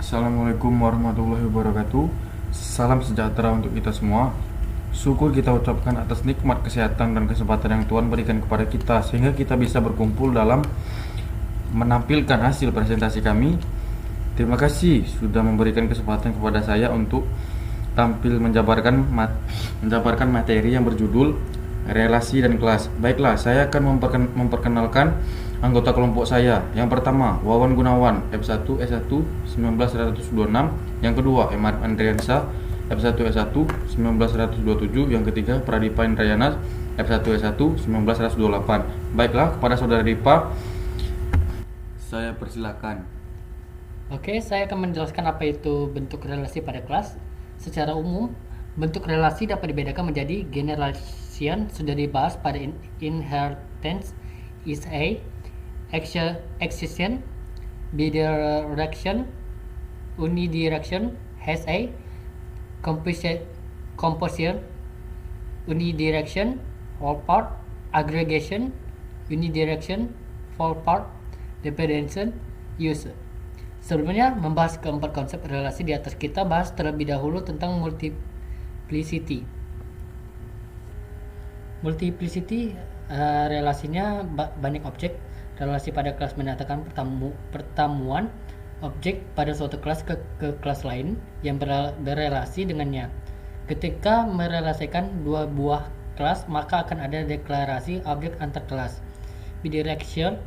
Assalamualaikum warahmatullahi wabarakatuh. Salam sejahtera untuk kita semua. Syukur kita ucapkan atas nikmat kesehatan dan kesempatan yang Tuhan berikan kepada kita sehingga kita bisa berkumpul dalam menampilkan hasil presentasi kami. Terima kasih sudah memberikan kesempatan kepada saya untuk tampil menjabarkan materi yang berjudul relasi dan kelas. Baiklah, saya akan memperkenalkan anggota kelompok saya. Yang pertama, Wawan Gunawan, F1 S1 1926. Yang kedua, Emad Andriansa, F1 S1 1927. Yang ketiga, Pradipa Indrayana, F1 S1 1928. Baiklah, kepada saudara Dipa, saya persilakan. Oke, saya akan menjelaskan apa itu bentuk relasi pada kelas. Secara umum, bentuk relasi dapat dibedakan menjadi generalization, sudah dibahas pada inheritance is A, accession, bidirection, unidirection has A, composition, unidirection, whole part, aggregation, unidirection, whole part, dependence, use. Sebelumnya membahas keempat konsep relasi di atas, kita bahas terlebih dahulu tentang multiplicity. Multiplicity relasinya banyak objek. Relasi pada kelas menyatakan pertemuan objek pada suatu kelas ke kelas lain yang berelasi dengannya. Ketika merelasikan dua buah kelas, maka akan ada deklarasi objek antar kelas. Bidirection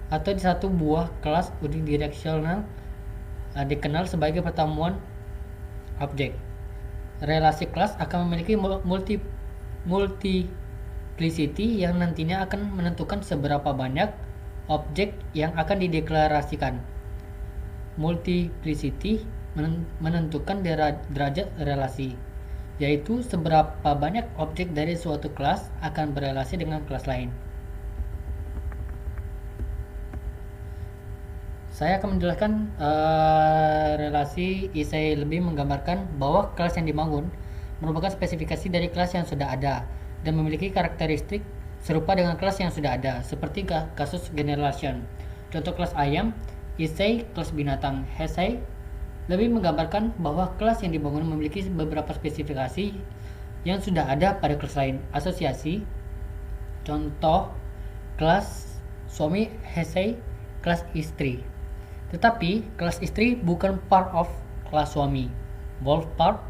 atau di satu buah kelas unidirectional dikenal sebagai pertemuan objek. Relasi kelas akan memiliki multiplicity yang nantinya akan menentukan seberapa banyak objek yang akan dideklarasikan. Multiplicity menentukan derajat relasi, yaitu seberapa banyak objek dari suatu kelas akan berelasi dengan kelas lain. Saya akan menjelaskan relasi IC lebih menggambarkan bahwa kelas yang dibangun merupakan spesifikasi dari kelas yang sudah ada dan memiliki karakteristik serupa dengan kelas yang sudah ada, seperti kasus generalization. Contoh kelas ayam, IC kelas binatang. HC lebih menggambarkan bahwa kelas yang dibangun memiliki beberapa spesifikasi yang sudah ada pada kelas lain. Asosiasi, contoh kelas suami, HC kelas istri. Tetapi kelas istri bukan part of kelas suami. Both part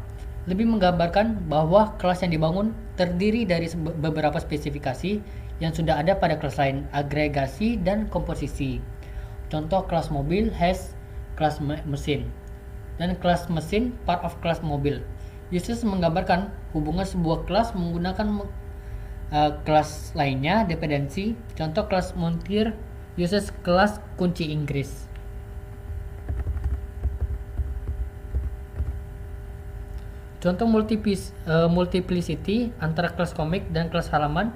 lebih menggambarkan bahwa kelas yang dibangun terdiri dari beberapa spesifikasi yang sudah ada pada kelas lain, agregasi dan komposisi. Contoh kelas mobil has kelas mesin, dan kelas mesin part of kelas mobil. Uses menggambarkan hubungan sebuah kelas menggunakan kelas lainnya, dependensi. Contoh kelas montir uses kelas kunci Inggris. Contoh multiplicity antara kelas komik dan kelas halaman.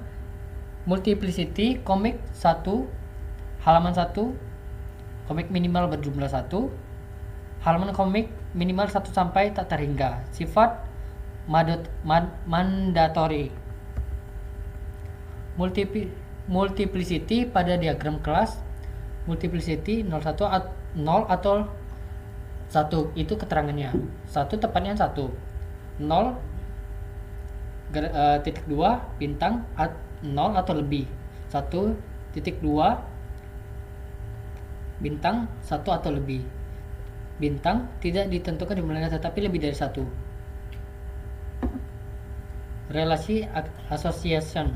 Multiplicity komik 1, halaman 1, komik minimal berjumlah 1, halaman komik minimal 1 sampai tak terhingga. Sifat mandatory. Multiplicity pada diagram kelas. Multiplicity 0 atau 1 itu keterangannya. 1 tepatnya 1. 0 titik 2 bintang 0 atau lebih. 1 titik 2 bintang 1 atau lebih. Bintang tidak ditentukan jumlahnya tetapi lebih dari 1. Relasi association.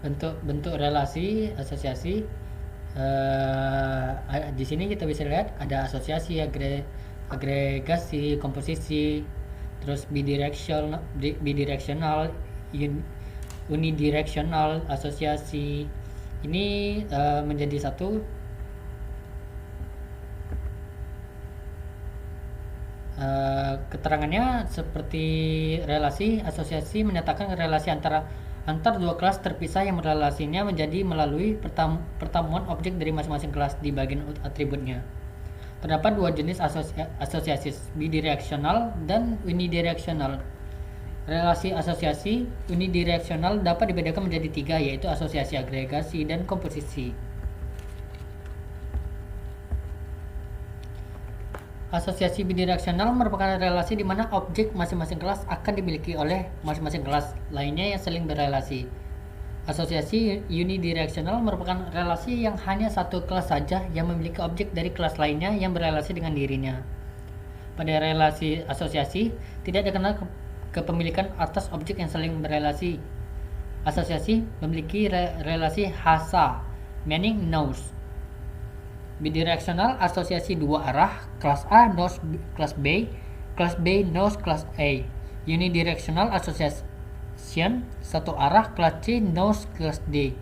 Bentuk relasi asosiasi. Di sini kita bisa lihat ada asosiasi, agregasi, komposisi, terus bidirectional, unidirectional, asosiasi. Ini menjadi satu. Keterangannya seperti relasi asosiasi menyatakan relasi antar dua kelas terpisah yang relasinya menjadi melalui pertemuan objek dari masing-masing kelas di bagian atributnya. Terdapat dua jenis asosiasi, bidirectional dan unidirectional. Relasi asosiasi unidireksional dapat dibedakan menjadi tiga, yaitu asosiasi, agregasi, dan komposisi. Asosiasi bidireksional merupakan relasi di mana objek masing-masing kelas akan dimiliki oleh masing-masing kelas lainnya yang saling berelasi. Asosiasi unidireksional merupakan relasi yang hanya satu kelas saja yang memiliki objek dari kelas lainnya yang berelasi dengan dirinya. Pada relasi asosiasi, tidak dikenal kepemilikan atas objek yang saling berelasi. Asosiasi memiliki relasi hasa, meaning knows. Bidireksional asosiasi dua arah, kelas A knows kelas B knows kelas A. Unidirectional association satu arah, kelas C knows kelas D.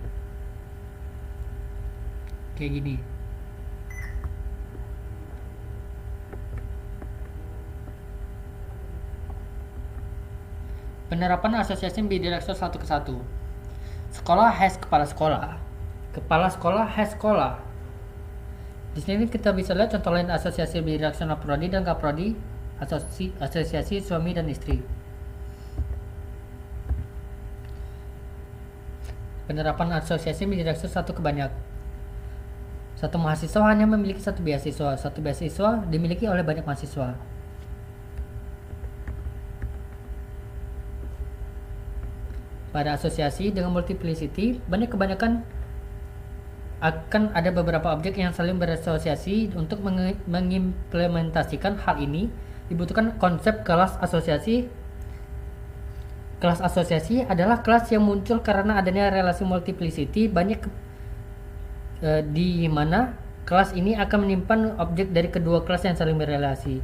Kayak gini. Penerapan asosiasi bidireksional satu ke satu. Sekolah has kepala sekolah. Kepala sekolah has sekolah. Di sini kita bisa lihat contoh lain asosiasi bidireksional prodi dan kaprodi, asosiasi suami dan istri. Penerapan asosiasi bidireksional satu ke banyak. Satu mahasiswa hanya memiliki satu beasiswa. Satu beasiswa dimiliki oleh banyak mahasiswa. Pada asosiasi dengan multiplicity, kebanyakan akan ada beberapa objek yang saling berasosiasi. Untuk mengimplementasikan hal ini dibutuhkan konsep kelas asosiasi. Kelas asosiasi adalah kelas yang muncul karena adanya relasi multiplicity banyak di mana kelas ini akan menyimpan objek dari kedua kelas yang saling berrelasi.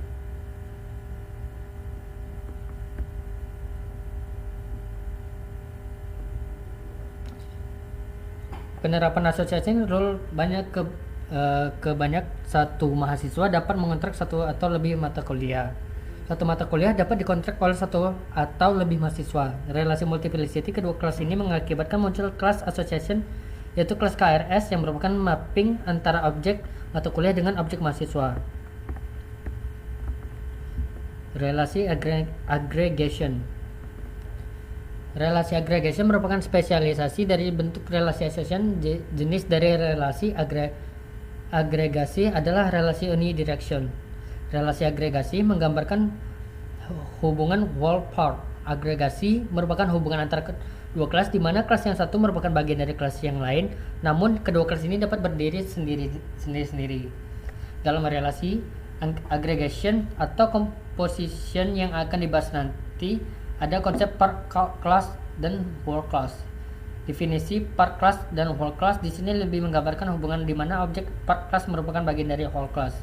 Penerapan asosiasi rule ke banyak satu mahasiswa dapat mengontrak satu atau lebih mata kuliah. Satu mata kuliah dapat dikontrak oleh satu atau lebih mahasiswa. Relasi multiplicity kedua kelas ini mengakibatkan muncul kelas association, yaitu kelas KRS yang merupakan mapping antara objek mata kuliah dengan objek mahasiswa. Relasi aggregation. Relasi aggregation merupakan spesialisasi dari bentuk relasi association. Jenis dari relasi agregasi adalah relasi unidirection. Relasi agregasi menggambarkan hubungan whole part. Agregasi merupakan hubungan antara dua kelas di mana kelas yang satu merupakan bagian dari kelas yang lain, namun kedua kelas ini dapat berdiri sendiri-sendiri. Dalam relasi aggregation atau composition yang akan dibahas nanti, ada konsep part class dan whole class. Definisi part class dan whole class di sini lebih menggambarkan hubungan di mana objek part class merupakan bagian dari whole class.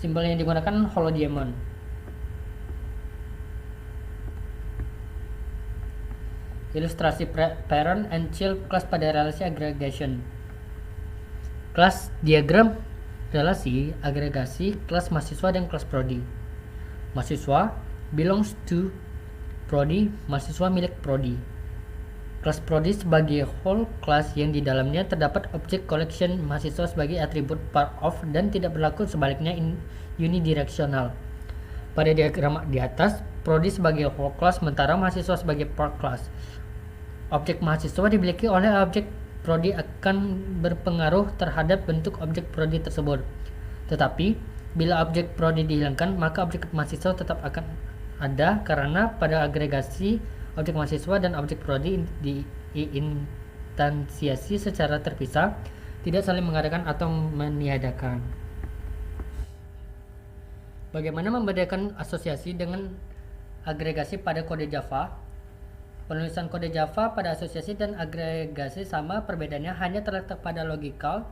Simbol yang digunakan holodiamond. Ilustrasi parent and child class pada relasi aggregation. Kelas diagram relasi agregasi kelas mahasiswa dan kelas prodi. Mahasiswa belongs to prodi, mahasiswa milik prodi. Kelas prodi sebagai whole class yang di dalamnya terdapat objek collection mahasiswa sebagai atribut part of dan tidak berlaku sebaliknya unidirectional. Pada diagram di atas, prodi sebagai whole class sementara mahasiswa sebagai part class. Objek mahasiswa dimiliki oleh objek prodi akan berpengaruh terhadap bentuk objek prodi tersebut. Tetapi, bila objek prodi dihilangkan, maka objek mahasiswa tetap akan ada karena pada agregasi objek mahasiswa dan objek prodi diinstansiasi secara terpisah, tidak saling mengadakan atau meniadakan. Bagaimana membedakan asosiasi dengan agregasi pada kode Java? Penulisan kode Java pada asosiasi dan agregasi sama, perbedaannya hanya terletak pada logikal.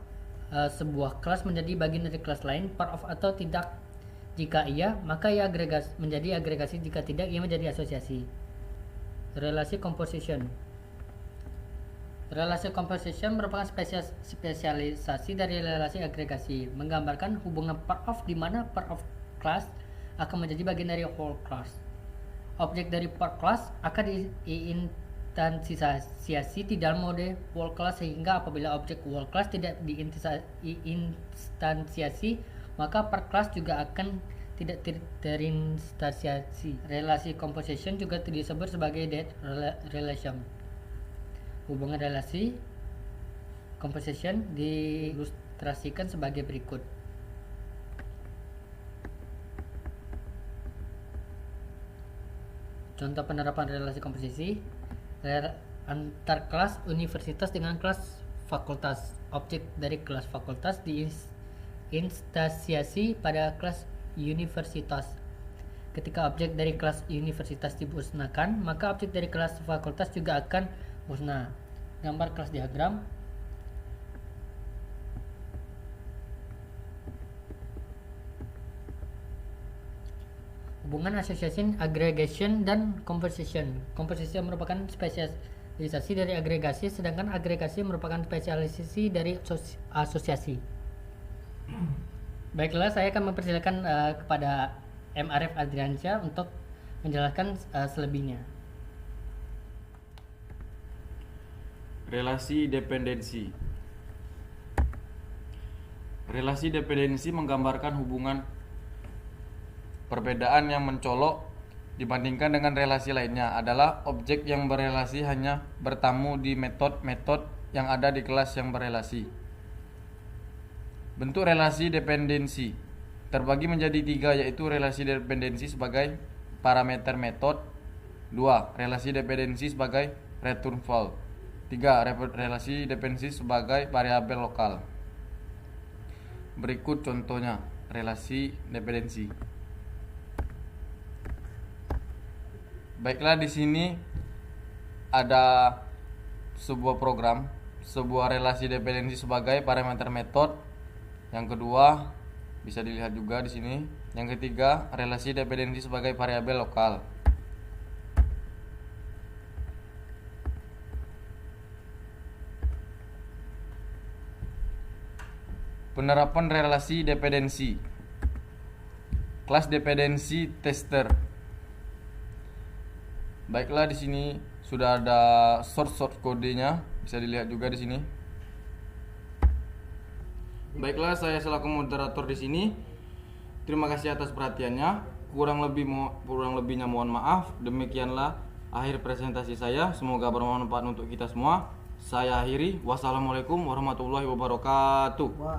Sebuah kelas menjadi bagian dari kelas lain, part of atau tidak. Jika iya, maka ia menjadi agregasi. Jika tidak, ia menjadi asosiasi. Relasi composition. Relasi composition merupakan spesialisasi dari relasi agregasi, menggambarkan hubungan part of di mana part of class akan menjadi bagian dari whole class. Objek dari part class akan diinstansiasi di dalam mode whole class, sehingga apabila objek whole class tidak diinstansiasi, maka part class juga akan tidak terinstansiasi. Relasi composition juga disebut sebagai dead relation. Hubungan relasi composition diilustrasikan sebagai berikut. Contoh penerapan relasi komposisi antar kelas universitas dengan kelas fakultas. Objek dari kelas fakultas diinstansiasi pada kelas universitas. Ketika objek dari kelas universitas dimusnahkan, maka objek dari kelas fakultas juga akan musnah. Gambar kelas diagram. Hubungan association, aggregation, dan composition. Composition merupakan spesialisasi dari agregasi, sedangkan agregasi merupakan spesialisasi dari asosiasi. Baiklah, saya akan mempersilakan kepada M. Arif Adriansyah untuk menjelaskan selebihnya. Relasi dependensi. Relasi dependensi menggambarkan hubungan perbedaan yang mencolok dibandingkan dengan relasi lainnya adalah objek yang berelasi hanya bertamu di metode-metode yang ada di kelas yang berelasi. Bentuk relasi dependensi terbagi menjadi 3, yaitu relasi dependensi sebagai parameter metode, 2. Relasi dependensi sebagai return value, 3. Relasi dependensi sebagai variabel lokal. Berikut contohnya relasi dependensi. Baiklah, di sini ada sebuah program, sebuah relasi dependensi sebagai parameter metode. Yang kedua bisa dilihat juga di sini. Yang ketiga, relasi dependensi sebagai variabel lokal. Penerapan relasi dependensi. Kelas dependensi tester. Baiklah, di sini sudah ada source kodenya, bisa dilihat juga di sini. Baiklah, saya selaku moderator di sini. Terima kasih atas perhatiannya. Kurang lebihnya mohon maaf. Demikianlah akhir presentasi saya. Semoga bermanfaat untuk kita semua. Saya akhiri. Wassalamualaikum warahmatullahi wabarakatuh.